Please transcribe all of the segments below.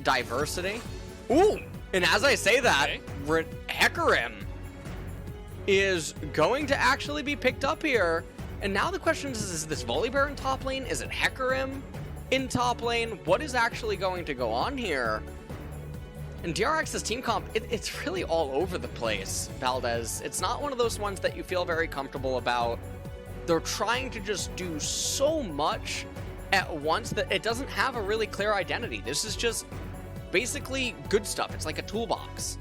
diversity. Ooh, and as I say that, Hecarim is going to actually be picked up here. And now the question is this Volibear in top lane? Is it Hecarim in top lane? What is actually going to go on here? And DRX's team comp, it's really all over the place, Valdez. It's not one of those ones that you feel very comfortable about. They're trying to just do so much at once that it doesn't have a really clear identity. This is just basically good stuff. It's like a toolbox.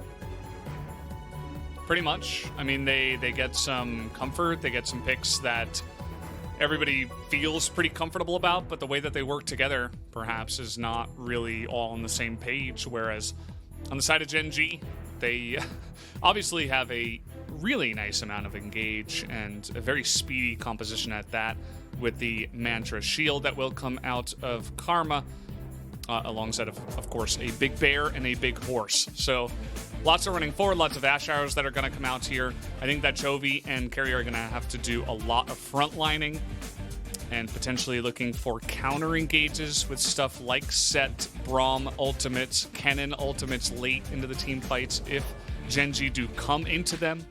Pretty much. I mean, they get some comfort. They get some picks that everybody feels pretty comfortable about, but the way that they work together, perhaps, is not really all on the same page, whereas on the side of Gen.G, they obviously have a really nice amount of engage and a very speedy composition at that, with the Mantra Shield that will come out of Karma, alongside of course, a big bear and a big horse. So lots of running forward, lots of Ashe arrows that are going to come out here. I think that Chovy and Keria are going to have to do a lot of frontlining and potentially looking for counter engages with stuff like Sett, Braum ultimates, Kennen ultimates late into the team fights if Gen.G do come into them.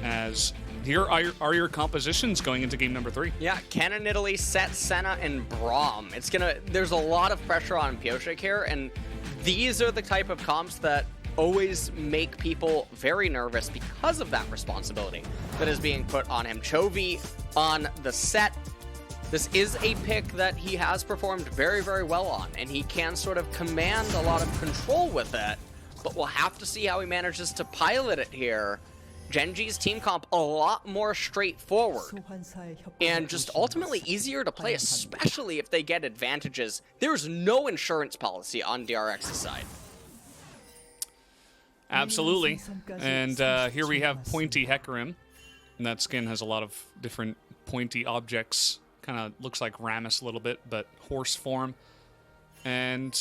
As here are your compositions going into game number 3. Yeah, Kennen, Nidalee, Sett, Senna, and Braum. There's a lot of pressure on Pyosik here, and these are the type of comps that always make people very nervous because of that responsibility that is being put on him. Chovy on the Sett. This is a pick that he has performed very, very well on, and he can sort of command a lot of control with it, but we'll have to see how he manages to pilot it here. Gen.G's team comp a lot more straightforward and just ultimately easier to play, especially if they get advantages. There's no insurance policy on DRX's side. Absolutely. And here we have pointy Hecarim, and that skin has a lot of different pointy objects. Kind of looks like Rammus a little bit, but horse form. And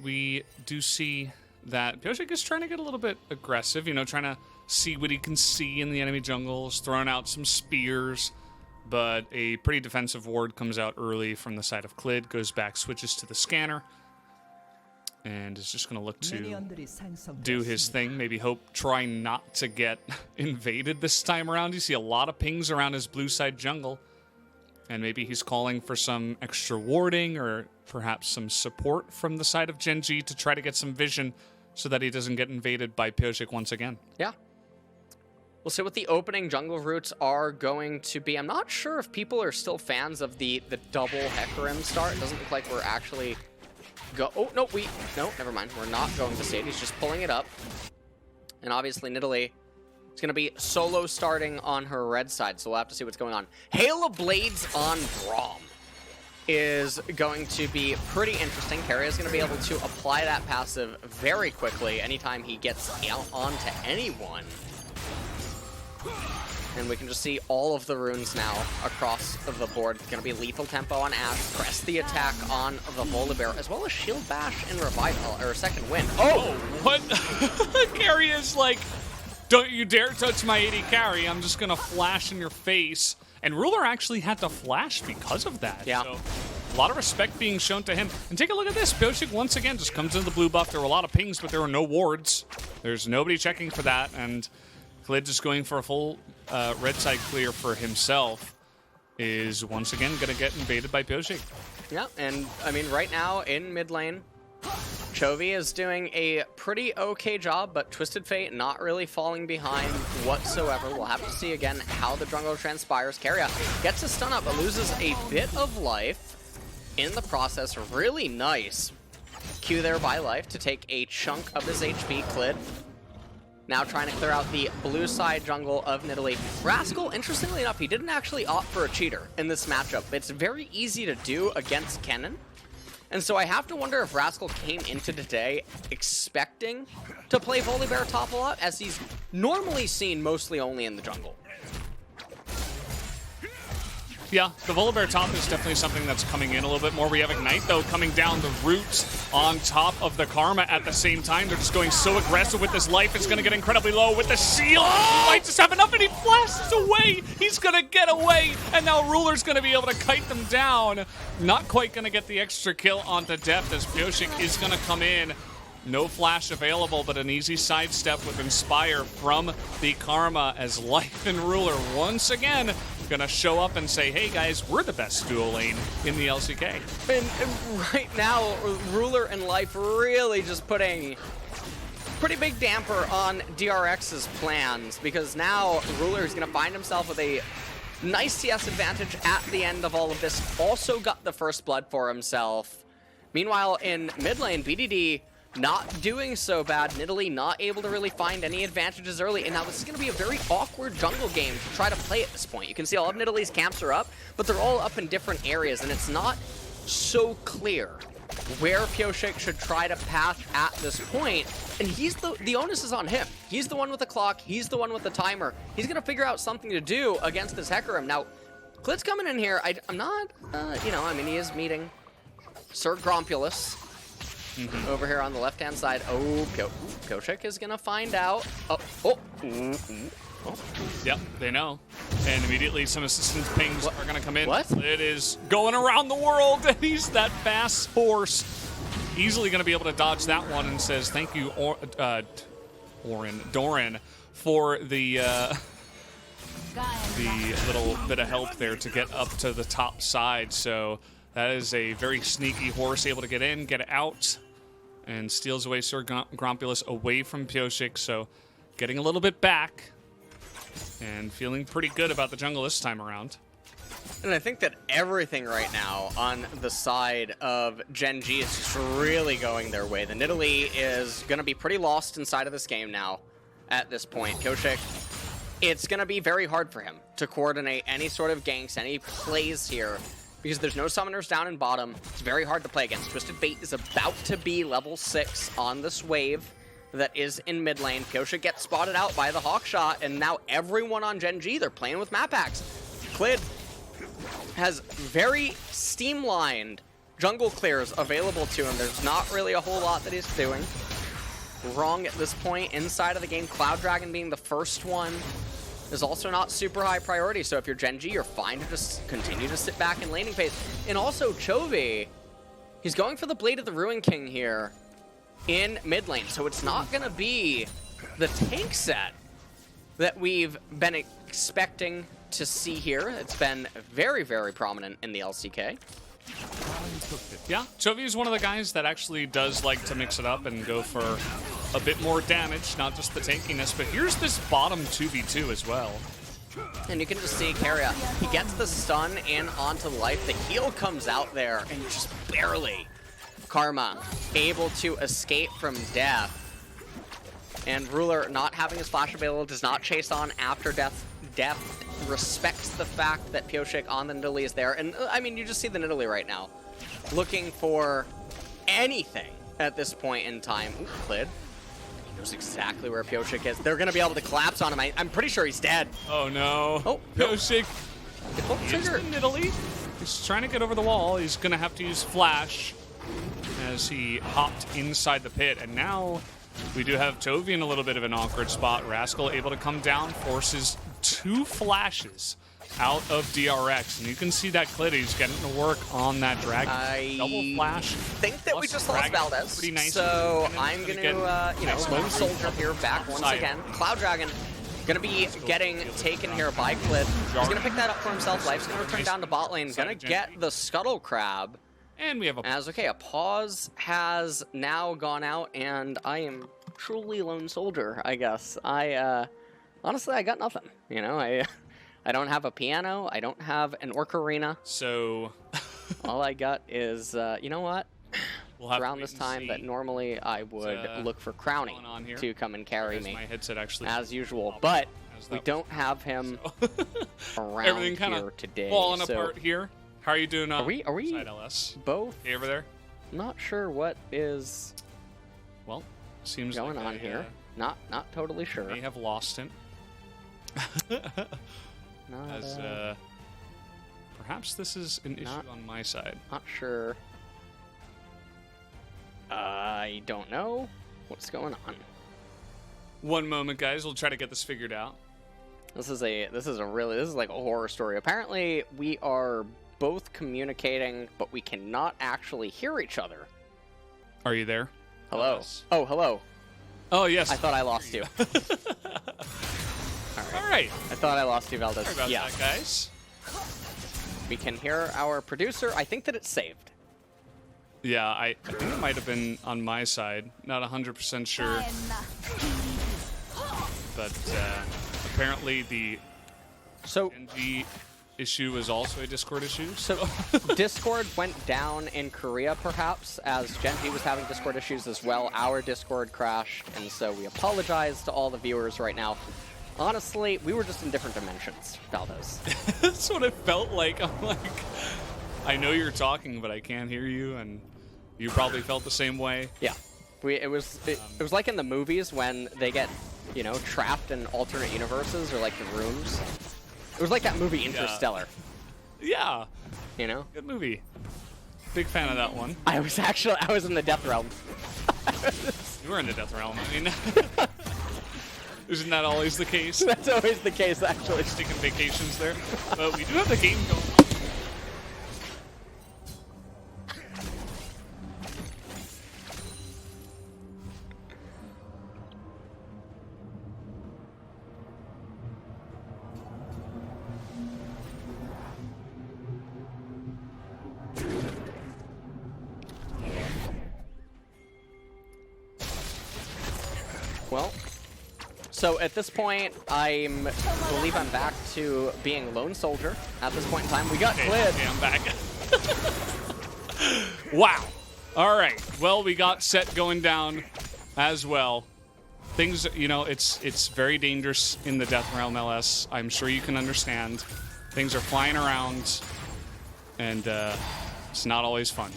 we do see that Pyosik is trying to get a little bit aggressive, you know, trying to see what he can see in the enemy jungles, throwing out some spears, but a pretty defensive ward comes out early from the side of Clid, goes back, switches to the scanner, and is just going to look to do his thing, maybe try not to get invaded this time around. You see a lot of pings around his blue side jungle, and maybe he's calling for some extra warding or perhaps some support from the side of Gen.G to try to get some vision so that he doesn't get invaded by Pyosik once again. Yeah. We'll see what the opening jungle routes are going to be. I'm not sure if people are still fans of the double Hecarim start. It doesn't look like we're actually oh, no, never mind. We're not going to see it. He's just pulling it up. And obviously Nidalee is going to be solo starting on her red side, so we'll have to see what's going on. Hail of Blades on Braum is going to be pretty interesting. Keria is going to be able to apply that passive very quickly anytime he gets out onto anyone. And we can just see all of the runes now across the board. It's going to be lethal tempo on Ashe, press the attack on the Volibear, as well as shield bash and revival, or second wind. Oh, what? Keria's like, don't you dare touch my 80 carry. I'm just going to flash in your face. And Ruler actually had to flash because of that. Yeah. So a lot of respect being shown to him. And take a look at this. Pyosik once again just comes into the blue buff. There were a lot of pings, but there were no wards. There's nobody checking for that. And Clid just going for a full red side clear for himself is once again going to get invaded by Pyosik. Yeah, and I mean, right now in mid lane, Chovy is doing a pretty okay job, but Twisted Fate not really falling behind whatsoever. We'll have to see again how the jungle transpires. Keria gets a stun up, but loses a bit of life in the process. Really nice Q there by life to take a chunk of his HP. Clid now trying to clear out the blue side jungle of Nidalee. Rascal, interestingly enough, he didn't actually opt for a cheater in this matchup. It's very easy to do against Kennen. And so I have to wonder if Rascal came into today expecting to play Volibear top a lot, as he's normally seen mostly only in the jungle. Yeah, the Volibear top is definitely something that's coming in a little bit more. We have Ignite, though, coming down the root on top of the Karma at the same time. They're just going so aggressive with this life. It's going to get incredibly low with the shield. He might just have enough, and he flashes away. He's going to get away, and now Ruler's going to be able to kite them down. Not quite going to get the extra kill onto Deft as Pyosik is going to come in. No flash available, but an easy sidestep with Inspire from the Karma as Life and Ruler once again gonna show up and say, hey guys, we're the best duo lane in the LCK. And right now, Ruler and Life really just putting pretty big damper on DRX's plans, because now Ruler is gonna find himself with a nice CS advantage at the end of all of this. Also got the first blood for himself. Meanwhile, in mid lane, BDD not doing so bad. Nidalee not able to really find any advantages early, and now this is going to be a very awkward jungle game to try to play at this point. You can see all of Nidalee's camps are up, but they're all up in different areas, and it's not so clear where Pyosik should try to path at this point. And he's the onus is on him. He's the one with the clock. He's the one with the timer. He's going to figure out something to do against this Hecarim. Now, Clid's coming in here. I'm not, you know, I mean, he is meeting Sir Grompulus. Over here on the left-hand side. Oh, Pyosik is going to find out. Oh. Yep, they know. And immediately some assistance pings are going to come in. What? It is going around the world, and he's that fast horse. Easily going to be able to dodge that one, and says, thank you, Doran, for the little bit of help there to get up to the top side. So that is a very sneaky horse, able to get in, get out, and steals away Sir Grompulus away from Pyosik. So getting a little bit back and feeling pretty good about the jungle this time around. And I think that everything right now on the side of Gen.G is just really going their way. The Nidalee is going to be pretty lost inside of this game now at this point. Pyosik, it's going to be very hard for him to coordinate any sort of ganks, any plays here, because there's no summoners down in bottom. It's very hard to play against. Twisted Fate is about to be level 6 on this wave that is in mid lane. Pyosik gets spotted out by the Hawkshot, and now everyone on Gen.G, they're playing with map hacks. Clid has very streamlined jungle clears available to him. There's not really a whole lot that he's doing wrong at this point. Inside of the game, Cloud Dragon being the first one is also not super high priority. So if you're Gen.G, you're fine to just continue to sit back in laning phase. And also Chovy, he's going for the Blade of the Ruin King here in mid lane. So it's not going to be the tank set that we've been expecting to see here. It's been very, very prominent in the LCK. Yeah, Chovy is one of the guys that actually does like to mix it up and go for a bit more damage, not just the tankiness. But here's this bottom 2v2 as well. And you can just see Keria, he gets the stun in onto life. The heal comes out there and just barely Karma able to escape from death. And Ruler not having his flash available, does not chase on after death. Deft respects the fact that Pyosik on the Nidalee is there. And I mean, you just see the Nidalee right now looking for anything at this point in time. Ooh, Clid. He knows exactly where Pyosik is. They're going to be able to collapse on him. I'm pretty sure he's dead. Oh, no. Oh, Pyosik. He's the Nidalee. He's trying to get over the wall. He's going to have to use flash as he hopped inside the pit. And now we do have Chovy in a little bit of an awkward spot. Rascal able to come down, forces 2 flashes out of DRX, and you can see that Clid is getting to work on that dragon. Double flash. I think that we just lost Valdez. Pretty nice. So I'm going to, you know, Lone Soldier here back once again. Cloud Dragon going to be getting taken here by Clid. He's going to pick that up for himself. Life's going to return down to bot lane. Going to get the Scuttle Crab. And we have a okay, a pause has now gone out, and I am truly Lone Soldier, I guess. Honestly, I got nothing. You know, I don't have a piano. I don't have an ocarina. So all I got is, you know what? We'll have around this time that normally I would look for Crowny to come and carry me, my headset actually as usual. But we don't have him around everything kind here of today. falling apart here. How are you doing? Are we side LS? Both? Hey, over there? Not sure what is seems going like on here. Not totally sure. May have lost him. perhaps this is an issue on my side. Not sure. I don't know what's going on. One moment, guys. We'll try to get this figured out. This is like a horror story. Apparently, we are both communicating, but we cannot actually hear each other. Are you there? Hello. Oh, hello. Oh, yes. I thought I lost you. All right. I thought I lost you, Valdez. Sorry about that, guys. We can hear our producer. I think that it's saved. Yeah, I think it might have been on my side. Not 100% sure. But apparently the Gen.G issue is also a Discord issue. So Discord went down in Korea, perhaps, as Gen.G was having Discord issues as well. Our Discord crashed, and so we apologize to all the viewers right now. Honestly, we were just in different dimensions, Valdez. That's what it felt like. I'm like, I know you're talking, but I can't hear you, and you probably felt the same way. Yeah. It was like in the movies when they get, you know, trapped in alternate universes or like the rooms. It was like that movie Interstellar. Yeah. You know? Good movie. Big fan of that one. I was in the Death Realm. You were in the Death Realm. I mean, isn't that always the case? That's always the case, actually. Just taking vacations there. But we do have the game going on. Well, so at this point, I believe I'm back to being lone soldier. At this point in time, we got Clid. Okay, I'm back. Wow. All right. Well, we got Sett going down as well. Things, you know, it's very dangerous in the Death Realm LS. I'm sure you can understand. Things are flying around, and it's not always fun.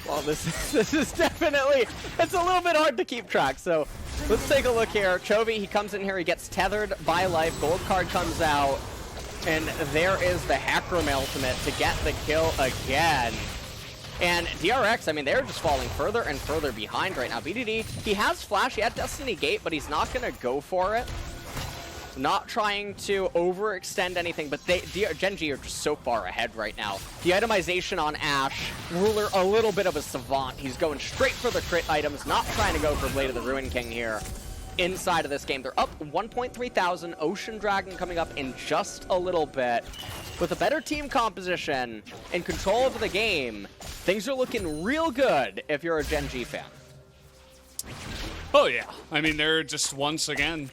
Well, this is definitely, it's a little bit hard to keep track, so let's take a look here. Chovy, he comes in here, he gets tethered by life, gold card comes out, and there is the Hecarim ultimate to get the kill again. And DRX, I mean, they're just falling further and further behind right now. BDD, he has Flash, he had Destiny Gate, but he's not going to go for it. Not trying to overextend anything, but Gen.G are just so far ahead right now. The itemization on Ashe, Ruler a little bit of a savant. He's going straight for the crit items, not trying to go for Blade of the Ruin King here. Inside of this game, they're up 1.3 thousand. Ocean Dragon coming up in just a little bit. With a better team composition and control of the game, things are looking real good if you're a Gen.G fan. Oh, yeah. I mean, they're just once again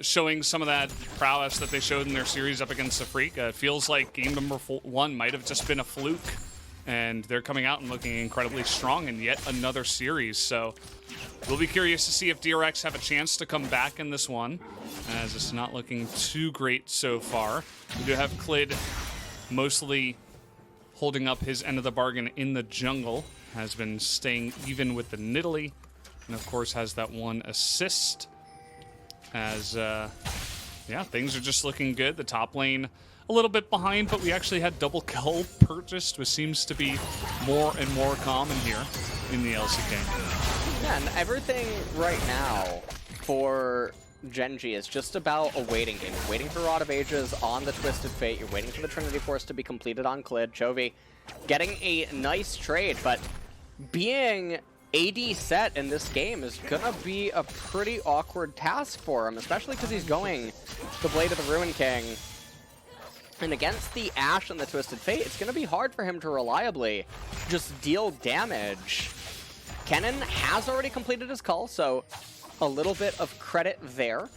showing some of that prowess that they showed in their series up against the Freak. It feels like game number 1 might have just been a fluke, and they're coming out and looking incredibly strong in yet another series. So we'll be curious to see if DRX have a chance to come back in this one, as it's not looking too great so far. We do have Clid mostly holding up his end of the bargain in the jungle, has been staying even with the Nidalee. And of course has that one assist as, yeah, things are just looking good. The top lane a little bit behind, but we actually had double kill purchased, which seems to be more and more common here in the LCK. Yeah, and everything right now for Gen.G is just about a waiting game. You're waiting for Rod of Ages on the Twisted Fate. You're waiting for the Trinity Force to be completed on Clid. Chovy getting a nice trade, but being AD Sett in this game is gonna be a pretty awkward task for him, especially because he's going the Blade of the Ruin King. And against the Ashe and the Twisted Fate, it's gonna be hard for him to reliably just deal damage. Kennen has already completed his call, so a little bit of credit there.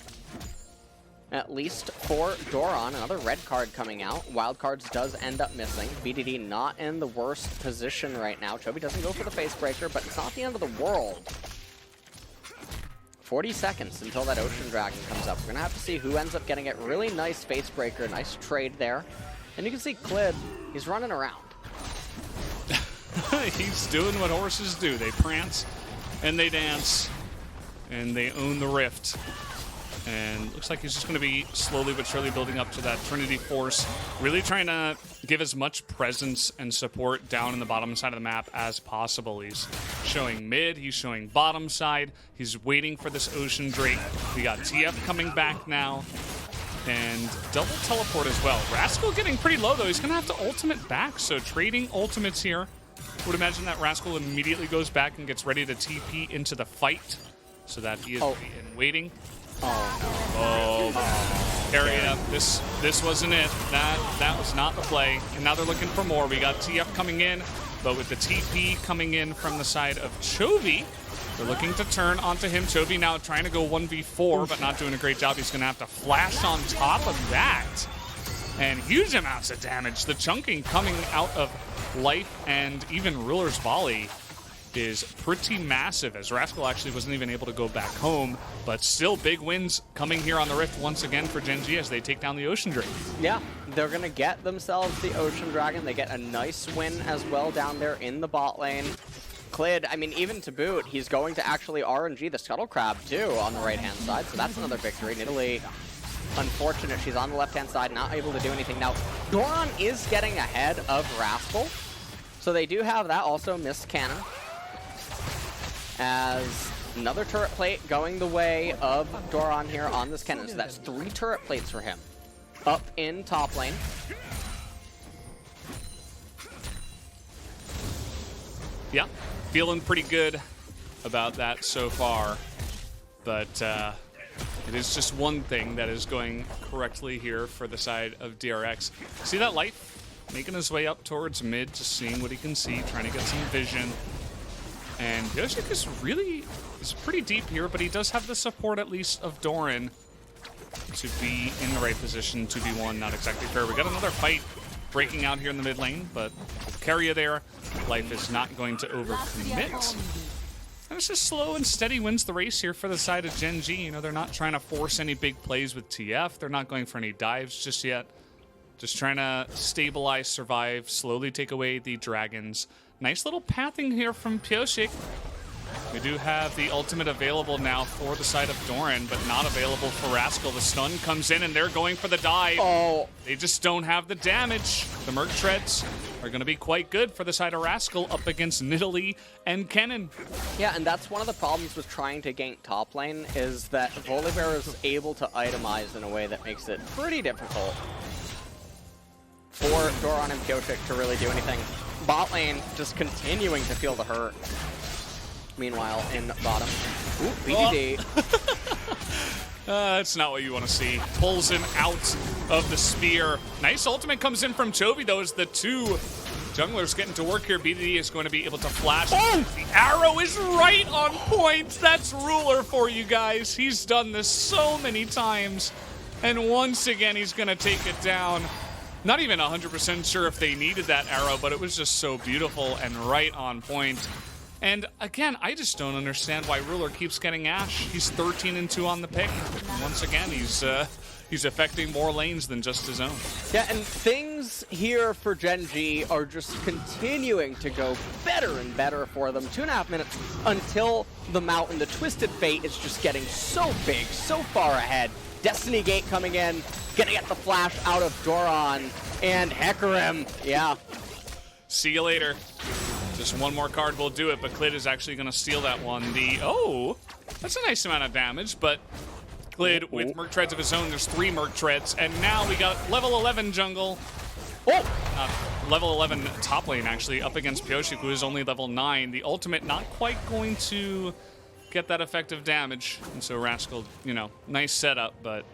At least for Doran, another red card coming out. Wild cards does end up missing. BDD not in the worst position right now. Chovy doesn't go for the face breaker, but it's not the end of the world. 40 seconds until that Ocean Dragon comes up. We're gonna have to see who ends up getting it. Really nice face breaker, nice trade there. And you can see Clid, he's running around. He's doing what horses do. They prance and they dance and they own the rift. And looks like he's just going to be slowly but surely building up to that Trinity Force, really trying to give as much presence and support down in the bottom side of the map as possible. He's showing mid, he's showing bottom side, he's waiting for this Ocean Drake. We got TF coming back now, and double teleport as well. Rascal getting pretty low, though. He's going to have to ultimate back, so trading ultimates here. Would imagine that Rascal immediately goes back and gets ready to TP into the fight, so that he is in waiting. Oh, Keria, this wasn't it. That was not the play. And now they're looking for more. We got TF coming in, but with the TP coming in from the side of Chovy, they're looking to turn onto him. Chovy now trying to go 1v4, but not doing a great job. He's going to have to flash on top of that. And huge amounts of damage. The chunking coming out of Life and even Ruler's Volley is pretty massive, as Rascal actually wasn't even able to go back home, but still big wins coming here on the Rift once again for Gen.G as they take down the Ocean Dragon. Yeah, they're going to get themselves the Ocean Dragon. They get a nice win as well down there in the bot lane. Clid, I mean, even to boot, he's going to actually RNG the Scuttle Crab too on the right-hand side, so that's another victory. Nidalee, unfortunate, she's on the left-hand side, not able to do anything. Now, Doran is getting ahead of Rascal, so they do have that. Also missed Kennen, as another turret plate going the way of Doran here on this Kennen. So that's 3 turret plates for him up in top lane. Yeah, feeling pretty good about that so far, but it is just one thing that is going correctly here for the side of DRX. See that Life making his way up towards mid, just seeing what he can see, trying to get some vision. And Pyosik is pretty deep here, but he does have the support at least of Doran to be in the right position. 2v1, not exactly fair. We got another fight breaking out here in the mid lane, but with Keria there, Life is not going to overcommit. And it's just slow and steady wins the race here for the side of Gen.G. You know, they're not trying to force any big plays with TF. They're not going for any dives just yet. Just trying to stabilize, survive, slowly take away the dragons. Nice little pathing here from Pyosik. We do have the ultimate available now for the side of Doran, but not available for Rascal. The stun comes in, and they're going for the dive. Oh. They just don't have the damage. The Merc Treads are going to be quite good for the side of Rascal up against Nidalee and Kennen. Yeah, and that's one of the problems with trying to gank top lane, is that Volibear is able to itemize in a way that makes it pretty difficult for Doran and Pyosik to really do anything. Bot lane just continuing to feel the hurt. Meanwhile, in bottom, ooh, BDD. That's not what you want to see. Pulls him out of the spear. Nice ultimate comes in from Chovy, though, as the 2 junglers getting to work here. BDD is going to be able to flash. Oh! The arrow is right on point. That's Ruler for you guys. He's done this so many times. And once again, he's going to take it down. Not even 100% sure if they needed that arrow, but it was just so beautiful and right on point. And again, I just don't understand why Ruler keeps getting Ashe. He's 13-2 on the pick. And once again, he's affecting more lanes than just his own. Yeah, and things here for Gen.G are just continuing to go better and better for them. 2.5 minutes until the mountain. The Twisted Fate is just getting so big, so far ahead. Destiny Gate coming in, gonna get the flash out of Doran, and Hecarim, yeah. See you later. Just one more card will do it, but Clid is actually gonna steal that one. That's a nice amount of damage, but Clid with Merc Treads of his own, there's 3 Merc Treads, and now we got level 11 jungle. Level 11 top lane, actually, up against Pyosik, who is only level 9. The ultimate not quite going to get that effective damage, and so Rascal, you know, nice setup, but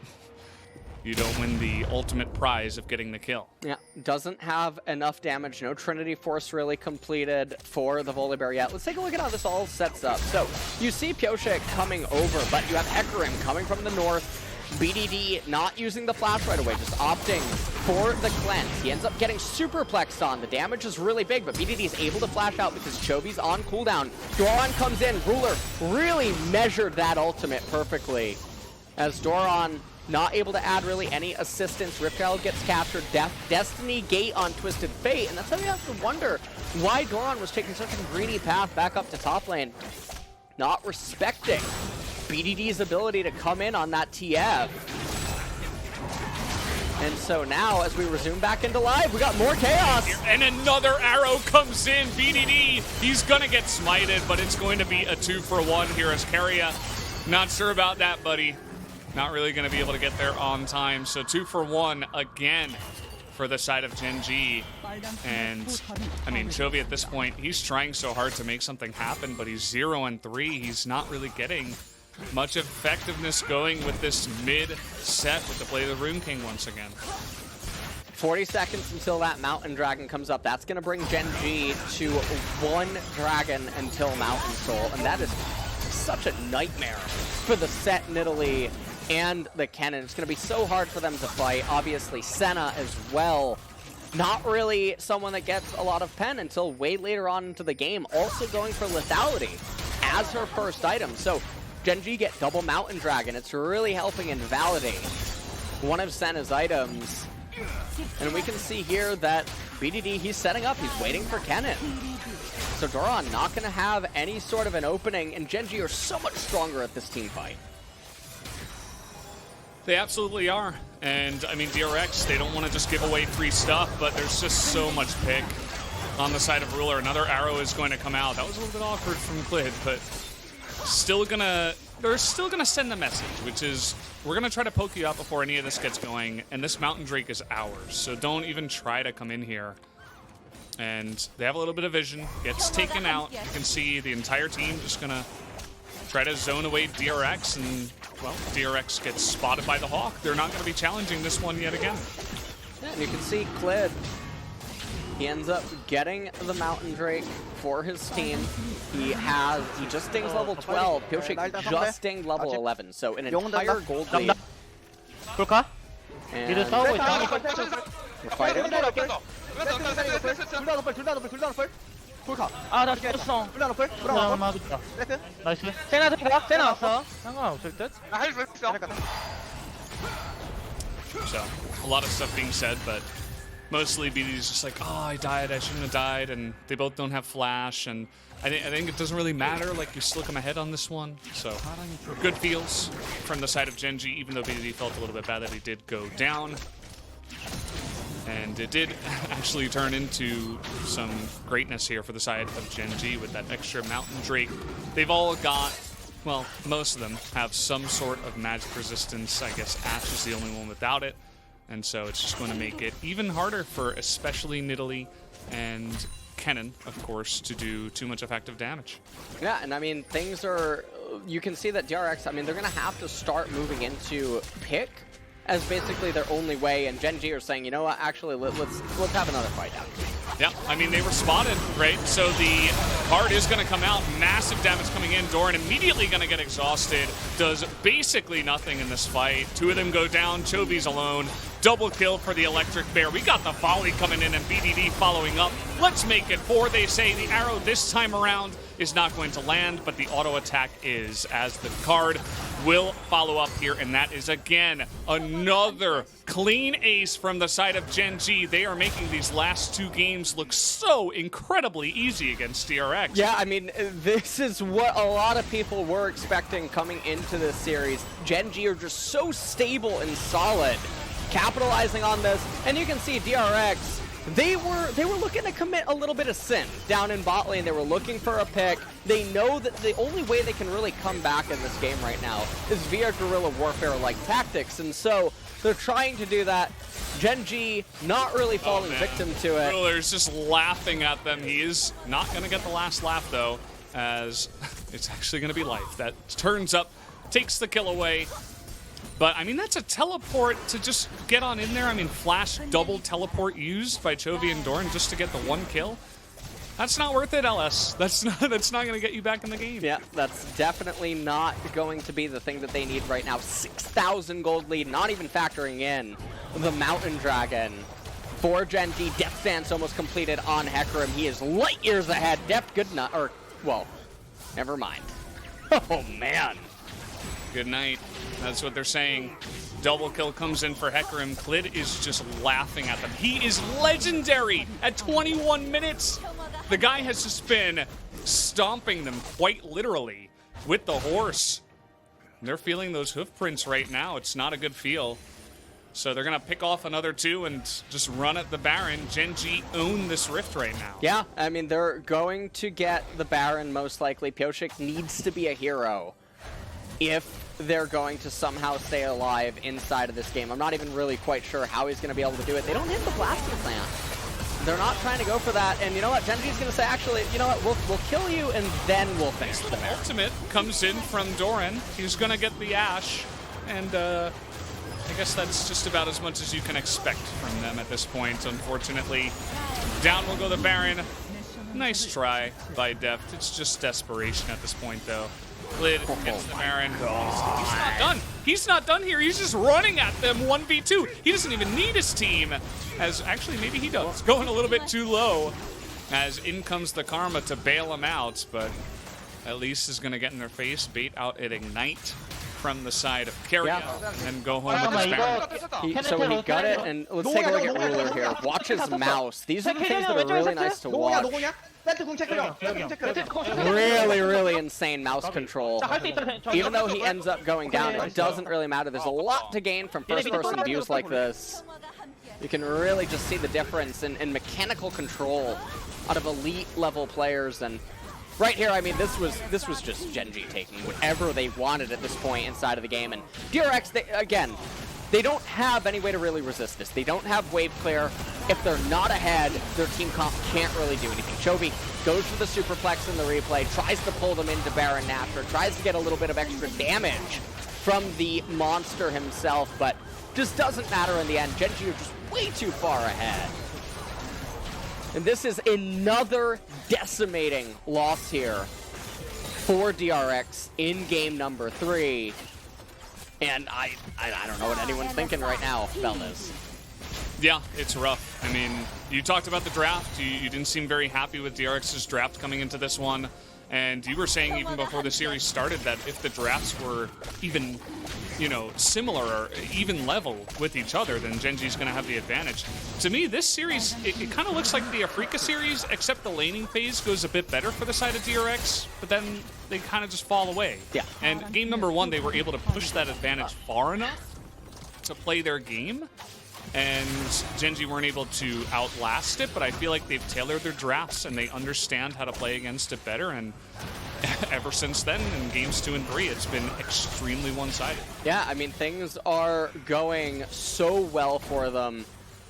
you don't win the ultimate prize of getting the kill. Yeah, doesn't have enough damage. No Trinity Force really completed for the Volibear yet. Let's take a look at how this all sets up. So, you see Pyosik coming over, but you have Hecarim coming from the north. BDD not using the flash right away, just opting for the cleanse. He ends up getting superplexed on. The damage is really big, but BDD is able to flash out because Chovy's on cooldown. Doran comes in. Ruler really measured that ultimate perfectly, as Doran not able to add really any assistance. Riptile gets captured. Destiny Gate on Twisted Fate, and that's how you have to wonder why Doran was taking such a greedy path back up to top lane. Not respecting BDD's ability to come in on that TF. And so now, as we resume back into live, we got more chaos. And another arrow comes in. BDD, he's going to get smited, but it's going to be a 2-for-1 here as Keria. Not sure about that, buddy. Not really going to be able to get there on time. So 2-for-1 again for the side of Gen.G. And, I mean, Chovy at this point, he's trying so hard to make something happen, but he's 0-3. He's not really getting much effectiveness going with this mid set with the play of the Rune King once again. 40 seconds until that Mountain Dragon comes up. That's going to bring Gen.G to 1 Dragon until Mountain Soul, and that is such a nightmare for the Sett, Nidalee, and the Kennen. It's going to be so hard for them to fight. Obviously, Senna as well. Not really someone that gets a lot of pen until way later on into the game. Also going for lethality as her first item. So Gen.G get double Mountain Dragon. It's really helping invalidate one of Senna's items. And we can see here that BDD, he's setting up. He's waiting for Kennen. So Doran not going to have any sort of an opening, and Gen.G are so much stronger at this team fight. They absolutely are. And, I mean, DRX, they don't want to just give away free stuff, but there's just so much pick on the side of Ruler. Another arrow is going to come out. That was a little bit awkward from Clid, but they're still gonna send the message, which is, we're gonna try to poke you out before any of this gets going, and this Mountain Drake is ours, so don't even try to come in here. And they have a little bit of vision, gets taken out. You can see the entire team just gonna try to zone away DRX, and, well, DRX gets spotted by the Hawk. They're not gonna be challenging this one yet again. Yeah, and you can see Clid, he ends up getting the Mountain Drake for his team. He just dinged level 12. Pyosik just dinged level 11. So an entire gold lead. And we're fighting. 나 죽었어. 나이스. 세나 들어가. 세나 왔어. 상관없을 듯. So, a lot of stuff being said, but mostly BD's just like, oh, I died, I shouldn't have died, and they both don't have flash, and I think it doesn't really matter, like, you still come ahead on this one, so good feels from the side of Gen.G, even though BD felt a little bit bad that he did go down. And it did actually turn into some greatness here for the side of Gen.G with that extra Mountain Drake. They've all got, well, most of them have some sort of magic resistance. I guess Ashe is the only one without it. And so it's just going to make it even harder for especially Nidalee and Kennen, of course, to do too much effective damage. Yeah, and I mean, things are, you can see that DRX, I mean, they're going to have to start moving into pick as basically their only way, and Gen.G are saying, you know what, actually, let's have another fight out. Yeah, I mean, they were spotted, right? So the card is going to come out, massive damage coming in. Doran immediately going to get exhausted, does basically nothing in this fight. Two of them go down, Chovy's alone. Double kill for the Electric Bear. We got the volley coming in and BDD following up. Let's make it 4. They say the arrow this time around is not going to land, but the auto attack is, as the card will follow up here, and that is again another clean ace from the side of Gen.G. They are making these last 2 games look so incredibly easy against DRX. Yeah, I mean, this is what a lot of people were expecting coming into this series. Gen.G are just so stable and solid, capitalizing on this, and you can see DRX, they were looking to commit a little bit of sin down in bot lane. They were looking for a pick. They know that the only way they can really come back in this game right now is via guerrilla warfare-like tactics, and so they're trying to do that. Gen.G not really falling victim to it. Ruler's just laughing at them. He is not going to get the last laugh, though, as it's actually going to be Life that turns up, takes the kill away. But, I mean, that's a teleport to just get on in there. I mean, flash double teleport used by Chovy and Doran just to get the 1 kill. That's not worth it, LS. That's not going to get you back in the game. Yeah, that's definitely not going to be the thing that they need right now. 6,000 gold lead, not even factoring in the Mountain Dragon. For Gen.G, Deft stance almost completed on Hecarim. He is light years ahead. Deft, good night. Or, well, never mind. Oh, man. Good night. That's what they're saying. Double kill comes in for Hecarim. Clid is just laughing at them. He is legendary at 21 minutes. The guy has just been stomping them quite literally with the horse. They're feeling those hoof prints right now. It's not a good feel. So they're going to pick off another 2 and just run at the Baron. Gen.G own this Rift right now. Yeah, I mean, they're going to get the Baron most likely. Pyosik needs to be a hero if they're going to somehow stay alive inside of this game. I'm not even really quite sure how he's going to be able to do it. They don't hit the blasting plant. They're not trying to go for that. And you know what? Gen.G's going to say, actually, you know what? We'll kill you and then we'll fix the Baron. Ultimate comes in from Doran. He's going to get the Ashe. And I guess that's just about as much as you can expect from them at this point, unfortunately. Down will go the Baron. Nice try by Deft. It's just desperation at this point, though. Clid gets the Baron. He's not done. He's not done here. He's just running at them 1v2. He doesn't even need his team. As actually, maybe he does. Going a little bit too low. As in comes the Karma to bail him out, but at least is going to get in their face. Bait out at Ignite from the side of Keria and go home with his Baron. So he got it, and let's take a look at Ruler here. Watch his mouse. These are the things that are really nice to watch. Really, really insane mouse control. Even though he ends up going down, it doesn't really matter. There's a lot to gain from first-person views like this. You can really just see the difference in mechanical control out of elite-level players. And right here, I mean, this was just Gen.G taking whatever they wanted at this point inside of the game. And DRX, they don't have any way to really resist this. They don't have wave clear. If they're not ahead, their team comp can't really do anything. Chovy goes for the superplex in the replay, tries to pull them into Baron Nashor, tries to get a little bit of extra damage from the monster himself, but just doesn't matter in the end. Gen.G are just way too far ahead. And this is another decimating loss here for DRX in game number 3. And I don't know what anyone's thinking right now, fellas. Yeah, it's rough. I mean, you talked about the draft. You didn't seem very happy with DRX's draft coming into this one. And you were saying even before the series started that if the drafts were even, you know, similar or even level with each other, then Gen.G's going to have the advantage. To me, this series, it kind of looks like the Africa series, except the laning phase goes a bit better for the side of DRX, but then they kind of just fall away. Yeah. And game number 1, they were able to push that advantage far enough to play their game. And Gen.G weren't able to outlast it, but I feel like they've tailored their drafts and they understand how to play against it better. And ever since then, in games 2 and 3, it's been extremely one-sided. Yeah, I mean, things are going so well for them.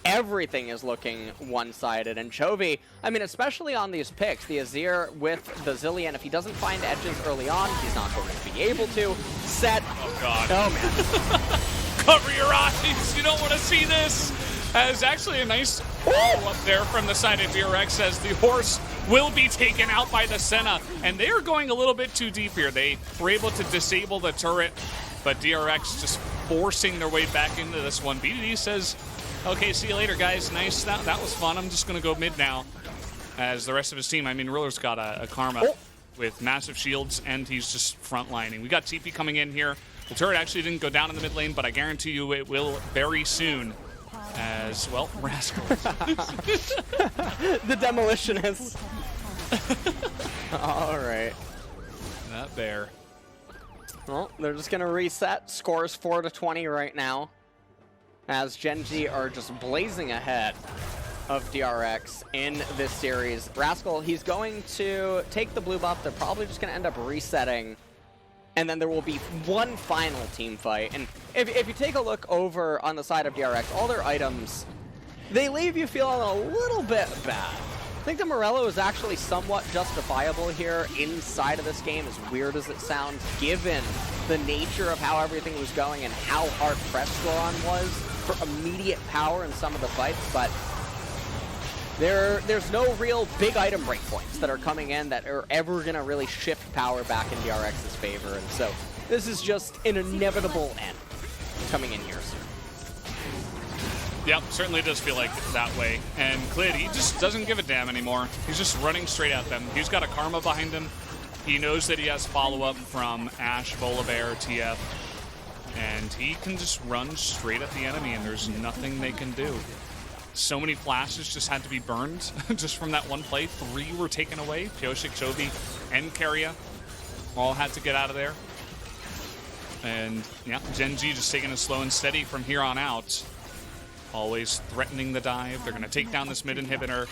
Everything is looking one-sided. And Chovy, I mean, especially on these picks, the Azir with the Zillion, if he doesn't find edges early on, he's not going to be able to. Sett. Oh, God. Oh, man. Cover your eyes. You don't want to see this. As actually a nice ball up there from the side of DRX as the horse will be taken out by the Senna. And they are going a little bit too deep here. They were able to disable the turret, but DRX just forcing their way back into this one. BDD says, okay, see you later, guys. Nice. That was fun. I'm just going to go mid now. As the rest of his team, I mean, Ruler's got a Karma with massive shields, and he's just frontlining. We got TP coming in here. The turret actually didn't go down in the mid lane, but I guarantee you it will very soon. As, well, Rascal. The demolitionist. All right. That bear. Well, they're just going to reset. Scores 4-20 right now. As Gen.G are just blazing ahead of DRX in this series. Rascal, he's going to take the blue buff. They're probably just going to end up resetting. And then there will be one final team fight. And if you take a look over on the side of DRX, all their items, they leave you feeling a little bit bad. I think the Morello is actually somewhat justifiable here inside of this game, as weird as it sounds, given the nature of how everything was going and how hard-pressed Doran was for immediate power in some of the fights. But there's no real big item breakpoints that are coming in that are ever going to really shift power back in DRX's favor. And so this is just an inevitable end coming in here soon. Yep, certainly does feel like that way. And Clid, he just doesn't give a damn anymore. He's just running straight at them. He's got a Karma behind him. He knows that he has follow-up from Ashe, Volibear, TF. And he can just run straight at the enemy, and there's nothing they can do. So many flashes just had to be burned just from that one play. 3 were taken away. Pyosik, Chovy, and Keria all had to get out of there. And yeah, Gen.G just taking it slow and steady from here on out. Always threatening the dive. They're going to take down this mid inhibitor.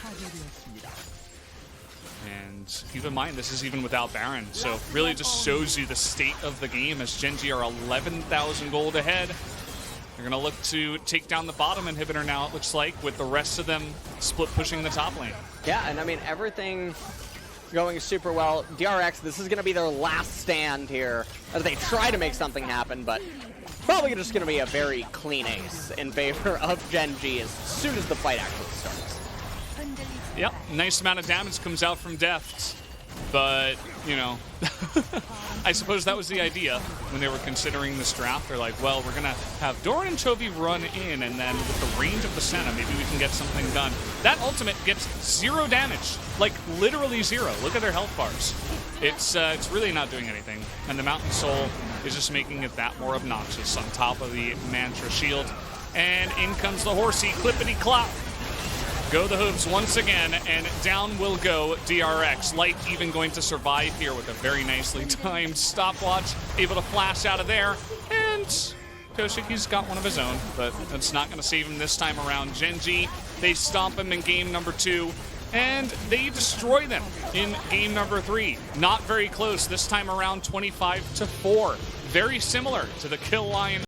And keep in mind, this is even without Baron. So really just shows you the state of the game as Gen.G are 11,000 gold ahead. They're going to look to take down the bottom inhibitor now, it looks like, with the rest of them split pushing the top lane. Yeah, and I mean, everything going super well. DRX, this is going to be their last stand here as they try to make something happen, but probably just going to be a very clean ace in favor of Gen.G as soon as the fight actually starts. Yep, nice amount of damage comes out from Deft, but, you know, I suppose that was the idea when they were considering this draft. They're like, well, we're going to have Doran and Chovy run in, and then with the range of the Senna, maybe we can get something done. That ultimate gets 0 damage, like literally 0. Look at their health bars. It's really not doing anything, and the Mountain Soul is just making it that more obnoxious on top of the Mantra Shield. And in comes the horsey, clippity-clop. Go the hooves once again, and down will go DRX. Light even going to survive here with a very nicely timed stopwatch, able to flash out of there, and Pyosiki's got one of his own, but that's not going to save him this time around. Gen.G, they stomp him in game number 2, and they destroy them in game number 3. Not very close, this time around 25-4. Very similar to the kill line